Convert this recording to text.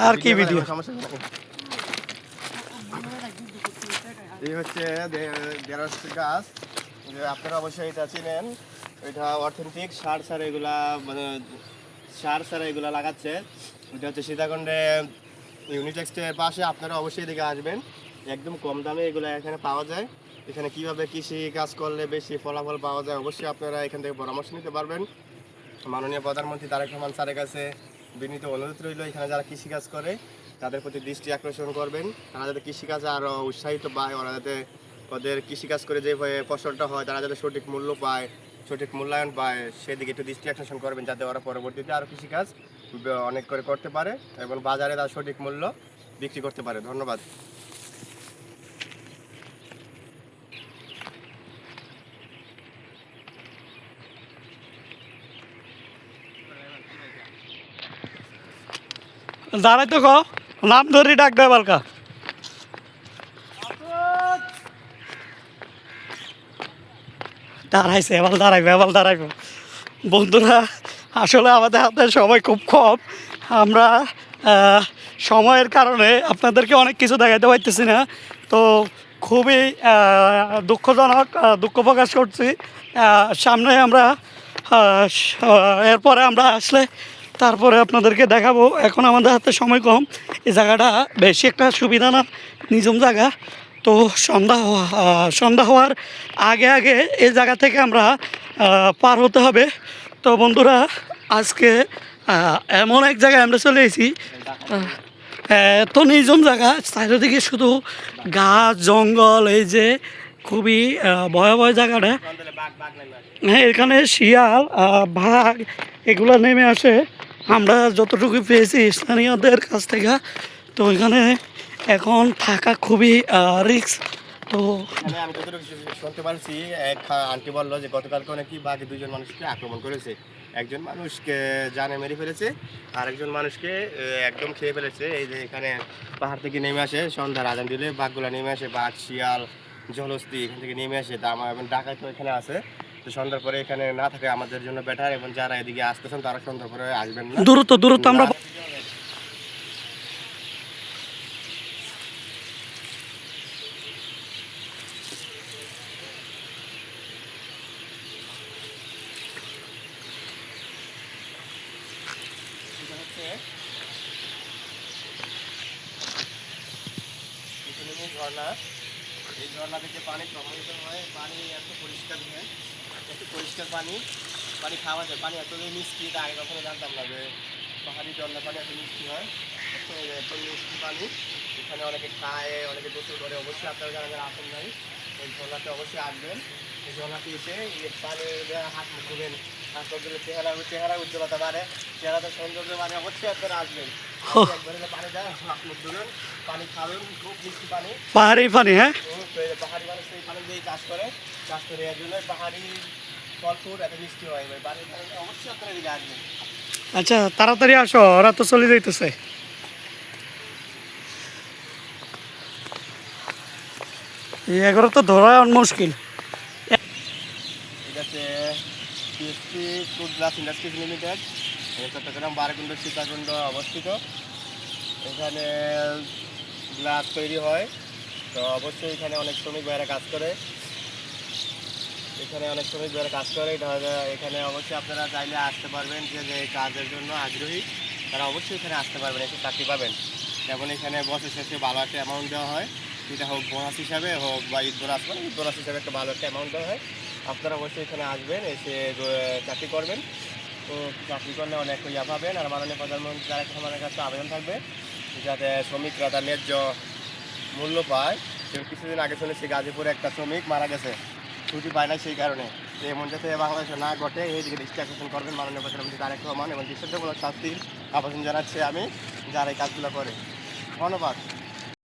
আর কি ভিডিও? এই হচ্ছে ঢেঁড়স গাছ, যে আপনারা অবশ্যই এটা চিনেন। এটা অথেন্টিক সার এগুলা, মানে সার এগুলা লাগাচ্ছে। এটা হচ্ছে সীতাকুণ্ডে ইউনিটেক্সটের পাশে। আপনারা অবশ্যই এদিকে আসবেন, একদম কম দামে এগুলো এখানে পাওয়া যায়। এখানে কিভাবে কৃষি কাজ করলে বেশি ফলাফল পাওয়া যায় অবশ্যই আপনারা এখান থেকে পরামর্শ নিতে পারবেন। মাননীয় প্রধানমন্ত্রী তারেক রহমান স্যারের কাছে বিনীত অনুরোধ রইল, এখানে যারা কৃষিকাজ করে তাদের প্রতি দৃষ্টি আকর্ষণ করবেন। তারা যাতে কৃষিকাজে আরও উৎসাহিত পায়, ওরা যাতে ওদের কৃষিকাজ করে যে ফসলটা হয় তারা যাতে সঠিক মূল্য পায়, সঠিক মূল্যায়ন পায়, সেদিকে একটু দৃষ্টি আকর্ষণ করবেন, যাতে ওরা পরবর্তীতে আরও কৃষিকাজ অনেক করে করতে পারে এবং বাজারে তার সঠিক মূল্য বিক্রি করতে পারে। ধন্যবাদ। দাঁড়াই তো কো, নাম ধরি ডাক দেয় বালকা। দাঁড়াইছে, এবার দাঁড়াইবে, এবার দাঁড়াইবে। বন্ধুরা, আসলে আমাদের হাতে সময় খুব কম। আমরা সময়ের কারণে আপনাদেরকে অনেক কিছু দেখাতে পারতেছি না। তো খুবই দুঃখজনক, দুঃখ প্রকাশ করছি। সামনে আমরা এরপরে আমরা আসলে তারপরে আপনাদেরকে দেখাবো। এখন আমাদের হাতে সময় কম। এই জায়গাটা বেশি একটা সুবিধা না, নিজম জায়গা। তো সন্ধ্যা হওয়ার আগে আগে এই জায়গা থেকে আমরা পার হতে হবে। তো বন্ধুরা, আজকে এমন এক জায়গায় আমরা চলে এসেছি, এত নির্জন জায়গা, চারিদিকে শুধু গাছ জঙ্গল। এই যে খুবই ভয়াবহ জায়গাটা। হ্যাঁ, এখানে শিয়াল, বাঘ এগুলো নেমে আসে, আমরা যতটুকু পেয়েছি স্থানীয়দের কাছ থেকে। তো এখানে এখন থাকা খুবই রিস্ক। তো আমি যতটুকু শুনতে পারছি, এক আন্টি বললো যে গতকালকে নাকি বাঘে 2জন মানুষকে আক্রমণ করেছে। একজন মানুষকে জানে মেরে ফেলেছে, আর একজন মানুষকে একদম খেয়ে ফেলেছে। এই যে এখানে পাহাড় থেকে নেমে আসে সন্ধ্যার আজান দিলে বাঘগুলো নেমে আসে, বাঘ শিয়াল জলহস্তি এখান থেকে নেমে আসে। তা আমার ডাকাই তো এখানে আছে। তো সন্ধ্যার পরে এখানে না থাকে আমাদের জন্য বেটার, এবং যারা এদিকে আসতেছেন তারা সন্ধ্যার পরে আসবেন না। দূরত্ব আমরা ঝর্ণা, এই ঝর্ণা থেকে পানি প্রবাহিত হয়। পানি এত পরিষ্কার হয়, এত পরিষ্কার পানি, পানি খাওয়া যায়। পানি এত মিষ্টি, তা আগে কখনো জানতাম না যে পাহাড়ি ঝর্ণা পানি এত মিষ্টি হয়। এত মিষ্টি পানি এখানে অনেকে খায়, অনেকে গোসল করে। অবশ্যই আপনারা যারা যারা আসেন নাই, এই ঝর্ণাতে অবশ্যই আসবেন। এই ঝর্ণাতে এসে পানি হাত মুখ ধুবেন, হাত মুখ ধুলে চেহারা উজ্জ্বলতা বাড়ে, চেহারাতে সৌন্দর্য বাড়ে। অবশ্যই আপনারা আসবেন, পানি দেয়, হাত মুখ ধুবেন, পানি খাবেন, খুব মিষ্টি পানি, পাহাড়ি পানি। হ্যাঁ, পাহাড়ি মানুষ এই পানি দিয়ে চাষ করে এর জন্য পাহাড়ি ফল ফুল এত মিষ্টি হয়। অবশ্যই আপনারা এদিকে আসবেন। আচ্ছা, তাড়াতাড়ি আসো, ওরা তো চলে যাইতেছে। এগারো তো ধরা মুশকিল। এটা হচ্ছে PSP Fruit Glass Industries Limited, Chattogram Barkunda Sitakunda অবস্থিত। এখানে গ্লাস তৈরি হয়। তো অবশ্যই এখানে অনেক শ্রমিক ভাইয়েরা কাজ করে, এখানে অবশ্যই আপনারা চাইলে আসতে পারবেন। যে কাজের জন্য আগ্রহী তারা অবশ্যই এখানে আসতে পারবেন, এসে চাকরি পাবেন। যেমন এখানে বছর শেষে ভালো একটা অ্যামাউন্ট দেওয়া হয়, সেটা হোক বোনাস হিসাবে হোক বা ঈদ বোনাস, মানে ঈদ বোনাস হিসাবে একটা ভালো একটা অ্যামাউন্ট দেওয়া হয়। আপনারা অবশ্যই এখানে আসবেন, এসে চাকরি করবেন। তো চাকরি করলে অনেক ইয়া পাবেন। আর মাননীয় প্রধানমন্ত্রী তারেক রহমানের কাছে আবেদন থাকবে যাতে শ্রমিকরা তার ন্যায্য মূল্য পায়। কিছুদিন আগে শুনেছি গাজীপুরে একটা শ্রমিক মারা গেছে, ছুটি পায় না, সেই কারণে। এমন যাতে বাংলাদেশে না ঘটে এই দিকে দৃষ্টি আকর্ষণ করবেন মাননীয় প্রধানমন্ত্রী তারেক রহমান, এবং দৃষ্টান্তমূলক শাস্তির আবেদন জানাচ্ছি আমি যারা এই কাজগুলো করে। ধন্যবাদ।